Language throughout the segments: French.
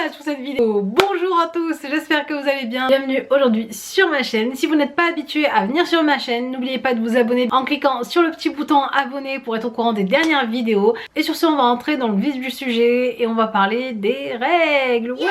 voilà sur cette vidéo. Bonjour à tous, j'espère que vous allez bien. Bienvenue aujourd'hui sur ma chaîne. Si vous n'êtes pas habitué à venir sur ma chaîne, n'oubliez pas de vous abonner en cliquant sur le petit bouton abonner pour être au courant des dernières vidéos. Et sur ce, on va entrer dans le vif du sujet et on va parler des règles. Ouais,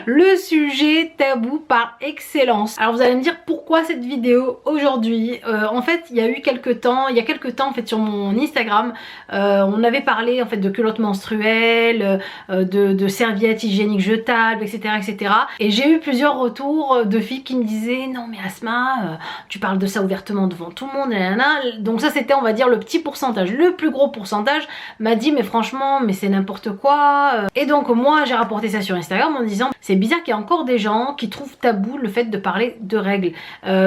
le sujet tabou par excellence. Alors vous allez me dire pourquoi cette vidéo aujourd'hui. En fait il y a quelques temps en fait sur mon Instagram, on avait parlé en fait de culottes menstruelles, de serviettes hygiéniques jetables, etc. Et j'ai eu plusieurs retours de filles qui me disaient non mais Asma, tu parles de ça ouvertement devant tout le monde, nanana. Donc ça c'était on va dire le petit pourcentage. Le plus gros pourcentage m'a dit mais franchement mais c'est n'importe quoi. Et donc moi j'ai rapporté ça sur Instagram en disant c'est bizarre qu'il y a encore des gens qui trouvent tabou le fait de parler de règles.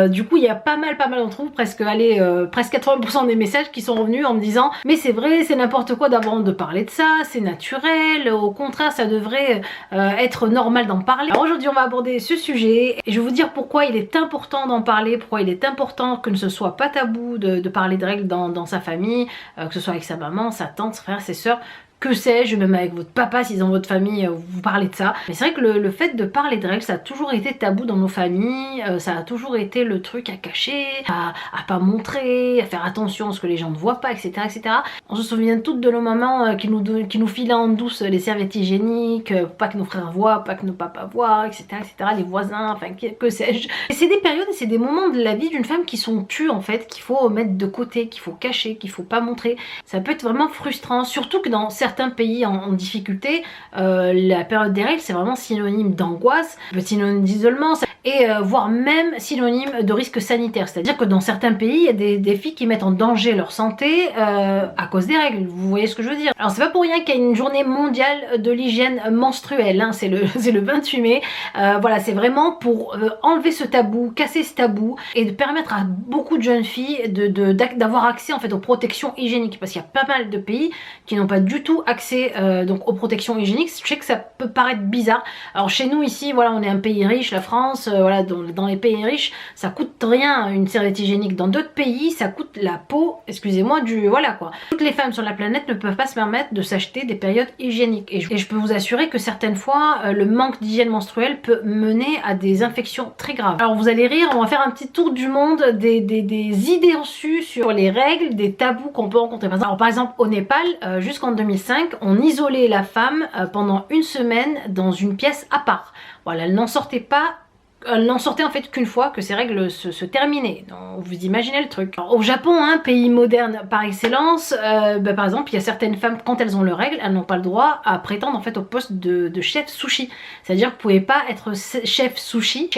Du coup il y a pas mal d'entre vous, presque 80% des messages qui sont revenus en me disant mais c'est vrai, c'est n'importe quoi d'avoir honte de parler de ça, c'est naturel, au contraire ça devrait être normal d'en parler. Alors aujourd'hui on va aborder ce sujet et je vais vous dire pourquoi il est important d'en parler, pourquoi il est important que ne se soit pas tabou de parler de règles dans sa famille, que ce soit avec sa maman, sa tante, ses frères, ses soeurs, que sais-je, même avec votre papa si dans votre famille vous parlez de ça. Mais c'est vrai que le fait de parler de règles ça a toujours été tabou dans nos familles, ça a toujours été le truc à cacher, à pas montrer, à faire attention à ce que les gens ne voient pas, etc. On se souvient toutes de nos mamans qui nous filaient en douce les serviettes hygiéniques, pas que nos frères voient, pas que nos papas voient, etc. les voisins, enfin que sais-je. Et c'est des périodes et c'est des moments de la vie d'une femme qui sont tus en fait, qu'il faut mettre de côté, qu'il faut cacher, qu'il faut pas montrer. Ça peut être vraiment frustrant, surtout que dans certains pays en difficulté, la période des règles c'est vraiment synonyme d'angoisse, synonyme d'isolement et voire même synonyme de risque sanitaire. C'est à dire que dans certains pays il y a des filles qui mettent en danger leur santé à cause des règles, vous voyez ce que je veux dire. Alors c'est pas pour rien qu'il y a une journée mondiale de l'hygiène menstruelle, hein. C'est le 28 mai, voilà, c'est vraiment pour enlever ce tabou, casser ce tabou et de permettre à beaucoup de jeunes filles d'avoir accès en fait aux protections hygiéniques, parce qu'il y a pas mal de pays qui n'ont pas du tout accès donc aux protections hygiéniques. Je sais que ça peut paraître bizarre. Alors chez nous ici, voilà, on est un pays riche, la France, voilà, dans les pays riches, ça coûte rien une serviette hygiénique. Dans d'autres pays, ça coûte la peau, excusez-moi, voilà quoi. Toutes les femmes sur la planète ne peuvent pas se permettre de s'acheter des périodes hygiéniques. Et je peux vous assurer que certaines fois, le manque d'hygiène menstruelle peut mener à des infections très graves. Alors vous allez rire, on va faire un petit tour du monde des idées reçues sur les règles, des tabous qu'on peut rencontrer. Alors par exemple au Népal, jusqu'en 2005, on isolait la femme pendant une semaine dans une pièce à part. Voilà, elle n'en sortait pas. Elle n'en sortait en fait qu'une fois que ces règles se terminaient. Donc, vous imaginez le truc. Alors, au Japon, un pays moderne par excellence, par exemple, il y a certaines femmes, quand elles ont leurs règles, elles n'ont pas le droit à prétendre en fait au poste de chef sushi. C'est-à-dire que vous pouvez pas être chef sushi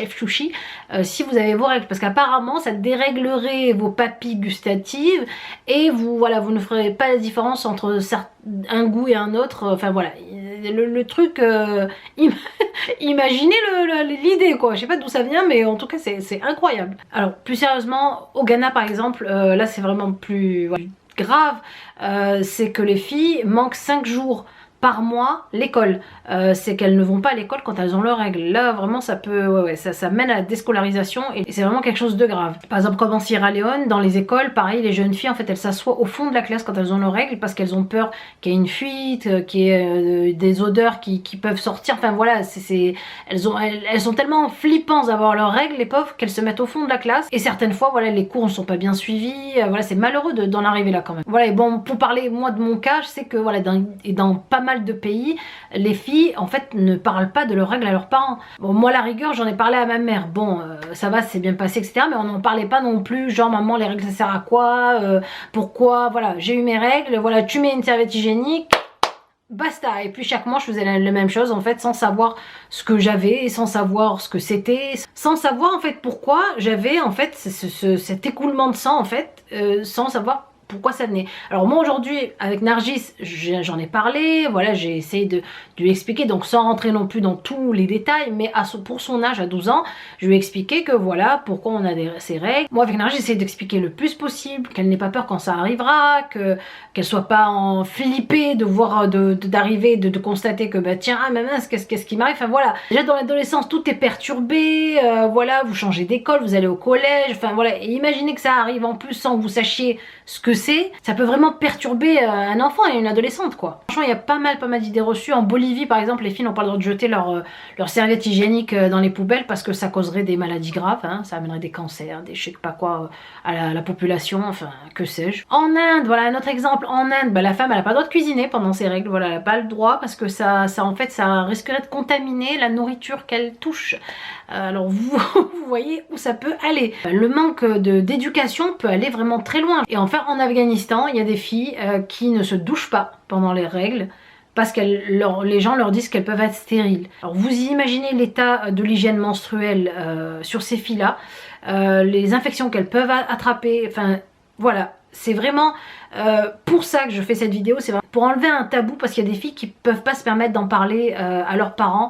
si vous avez vos règles, parce qu'apparemment ça déréglerait vos papilles gustatives et vous ne ferez pas la différence entre un goût et un autre. Enfin voilà, le truc, imaginez l'idée quoi. Je sais pas d'où ça vient, mais en tout cas c'est incroyable. Alors plus sérieusement, au Ghana par exemple, là c'est vraiment plus grave, c'est que les filles manquent 5 jours par mois l'école. C'est qu'elles ne vont pas à l'école quand elles ont leurs règles. Là vraiment ça peut, ça mène à la déscolarisation et c'est vraiment quelque chose de grave. Par exemple comme en Sierra Leone, dans les écoles, pareil, les jeunes filles en fait elles s'assoient au fond de la classe quand elles ont leurs règles parce qu'elles ont peur qu'il y ait une fuite, qu'il y ait des odeurs qui peuvent sortir. Enfin voilà, elles sont tellement flippantes d'avoir leurs règles, les pauvres, qu'elles se mettent au fond de la classe. Et certaines fois voilà, les cours ne sont pas bien suivis. Voilà, c'est malheureux d'en arriver là quand même. Voilà, et bon, pour parler moi de mon cas, je sais que voilà, dans pas mal de pays, les filles en fait ne parlent pas de leurs règles à leurs parents. Bon, moi la rigueur j'en ai parlé à ma mère, bon ça va, c'est bien passé, etc. Mais on n'en parlait pas non plus, genre maman les règles ça sert à quoi, pourquoi, voilà, j'ai eu mes règles, voilà, tu mets une serviette hygiénique, basta. Et puis chaque mois je faisais la même chose en fait, sans savoir ce que j'avais, sans savoir ce que c'était, sans savoir en fait pourquoi j'avais en fait cet écoulement de sang en fait, sans savoir pourquoi ça venait. Alors moi aujourd'hui avec Nargis j'en ai parlé, voilà, j'ai essayé de lui expliquer, donc sans rentrer non plus dans tous les détails, mais pour son âge à 12 ans, je lui ai expliqué que voilà pourquoi on a ces règles. Moi avec Nargis j'essaie d'expliquer le plus possible, qu'elle n'ait pas peur quand ça arrivera, qu'elle soit pas en flippée de voir d'arriver, de constater que bah tiens, ah mais mince, qu'est-ce qui m'arrive, enfin voilà. Déjà dans l'adolescence tout est perturbé, voilà, vous changez d'école, vous allez au collège, enfin voilà, et imaginez que ça arrive en plus sans que vous sachiez ce que c'est, ça peut vraiment perturber un enfant et une adolescente quoi. Franchement il y a pas mal d'idées reçues. En Bolivie par exemple les filles n'ont pas le droit de jeter leur serviette hygiénique dans les poubelles parce que ça causerait des maladies graves, hein. Ça amènerait des cancers, des je sais pas quoi à la population, enfin que sais-je. En Inde, voilà un autre exemple, en Inde bah, la femme elle a pas le droit de cuisiner pendant ses règles, voilà elle a pas le droit parce que ça en fait ça risquerait de contaminer la nourriture qu'elle touche. Alors vous voyez où ça peut aller. Le manque d'éducation peut aller vraiment très loin. Et enfin en Afghanistan il y a des filles qui ne se douchent pas pendant les règles parce que les gens leur disent qu'elles peuvent être stériles. Alors vous imaginez l'état de l'hygiène menstruelle sur ces filles-là, les infections qu'elles peuvent attraper, enfin voilà. C'est vraiment pour ça que je fais cette vidéo, c'est pour enlever un tabou parce qu'il y a des filles qui peuvent pas se permettre d'en parler à leurs parents.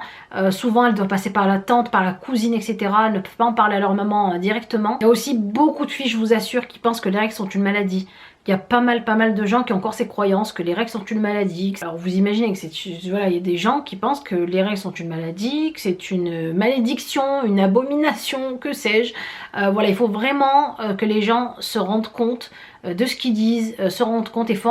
Souvent elles doivent passer par la tante, par la cousine, etc. Elles ne peuvent pas en parler à leur maman directement. Il y a aussi beaucoup de filles, je vous assure, qui pensent que les règles sont une maladie. Il y a pas mal de gens qui ont encore ces croyances que les règles sont une maladie. Alors vous imaginez que voilà, il y a des gens qui pensent que les règles sont une maladie, que c'est une malédiction, une abomination, que sais-je. Voilà, il faut vraiment que les gens se rendent compte de ce qu'ils disent, se rendent compte, il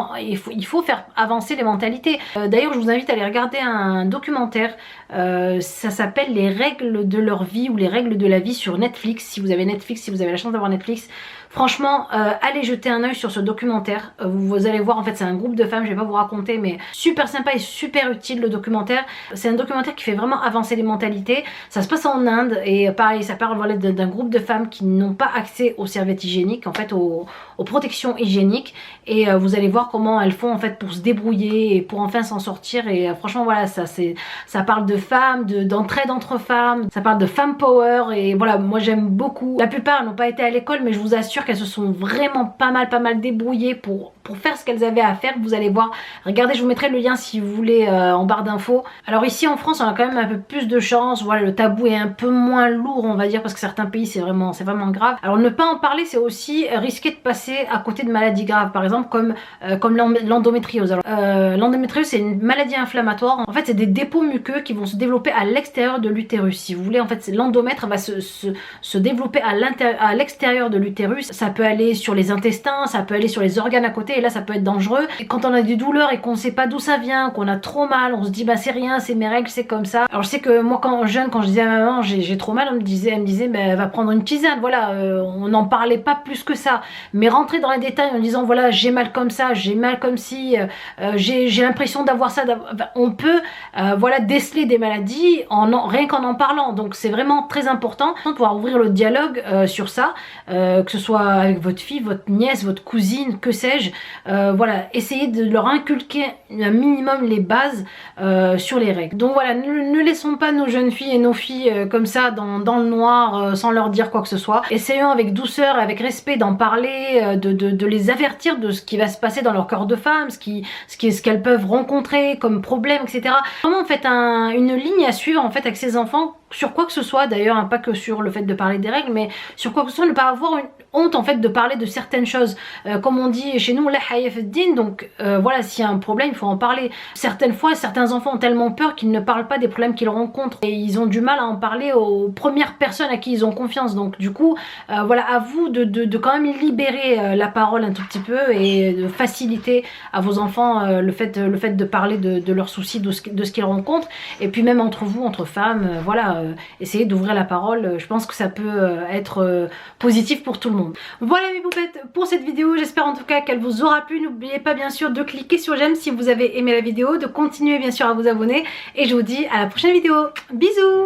faut faire avancer les mentalités. D'ailleurs je vous invite à aller regarder un documentaire, ça s'appelle Les règles de leur vie ou les règles de la vie sur Netflix. Si vous avez Netflix, si vous avez la chance d'avoir Netflix, franchement allez jeter un oeil sur ce documentaire. Vous allez voir, en fait c'est un groupe de femmes, je vais pas vous raconter, mais super sympa et super utile le documentaire. C'est un documentaire qui fait vraiment avancer les mentalités. Ça se passe en Inde et pareil ça parle voilà, d'un groupe de femmes qui n'ont pas accès aux serviettes hygiéniques, en fait aux protections hygiéniques, et vous allez voir comment elles font en fait pour se débrouiller et pour enfin s'en sortir. Et franchement voilà, ça parle de femmes, d'entraide entre femmes, ça parle de femme power, et voilà moi j'aime beaucoup. La plupart n'ont pas été à l'école mais je vous assure qu'elles se sont vraiment pas mal débrouillées pour faire ce qu'elles avaient à faire. Vous allez voir, regardez, je vous mettrai le lien si vous voulez en barre d'infos. Alors ici en France on a quand même un peu plus de chance, voilà le tabou est un peu moins lourd on va dire, parce que certains pays c'est vraiment grave. Alors ne pas en parler c'est aussi risquer de passer à côté de maladies graves, par exemple comme l'endométriose. L'endométriose c'est une maladie inflammatoire, en fait c'est des dépôts muqueux qui vont se développer à l'extérieur de l'utérus. Si vous voulez, en fait l'endomètre va se développer à l'extérieur de l'utérus. Ça peut aller sur les intestins, ça peut aller sur les organes à côté, et là ça peut être dangereux. Et quand on a des douleurs et qu'on sait pas d'où ça vient, qu'on a trop mal, on se dit bah c'est rien, c'est mes règles, c'est comme ça. Alors je sais que moi quand jeune, quand je disais à ma maman j'ai trop mal, elle me disait bah, va prendre une tisane, voilà, on n'en parlait pas plus que ça. Mais rentrer dans les détails en disant voilà j'ai mal comme ça, j'ai mal comme si, j'ai l'impression d'avoir ça, on peut voilà déceler des maladies rien qu'en en parlant. Donc c'est vraiment très important de pouvoir ouvrir le dialogue sur ça, que ce soit avec votre fille, votre nièce, votre cousine, que sais-je. Voilà, essayez de leur inculquer un minimum les bases sur les règles. Donc voilà, ne laissons pas nos jeunes filles et nos filles comme ça dans le noir sans leur dire quoi que ce soit. Essayons avec douceur et avec respect d'en parler, de les avertir de ce qui va se passer dans leur corps de femme, ce qu'elles peuvent rencontrer comme problème, etc. Vraiment faites une ligne à suivre en fait avec ces enfants, sur quoi que ce soit d'ailleurs, hein, pas que sur le fait de parler des règles, mais sur quoi que ce soit, ne pas avoir une honte en fait de parler de certaines choses. Comme on dit chez nous, la hayaf ad-din, donc voilà, s'il y a un problème il faut en parler. Certaines fois certains enfants ont tellement peur qu'ils ne parlent pas des problèmes qu'ils rencontrent et ils ont du mal à en parler aux premières personnes à qui ils ont confiance. Donc du coup voilà, à vous de quand même libérer la parole un tout petit peu et de faciliter à vos enfants le fait de parler de leurs soucis, de ce qu'ils rencontrent. Et puis même entre vous, entre femmes, voilà, essayez d'ouvrir la parole. Je pense que ça peut être positif pour tout le monde. Voilà mes poupettes pour cette vidéo, j'espère en tout cas qu'elle vous aura plu. N'oubliez pas bien sûr de cliquer sur j'aime si vous avez aimé la vidéo, de continuer bien sûr à vous abonner, et je vous dis à la prochaine vidéo. Bisous.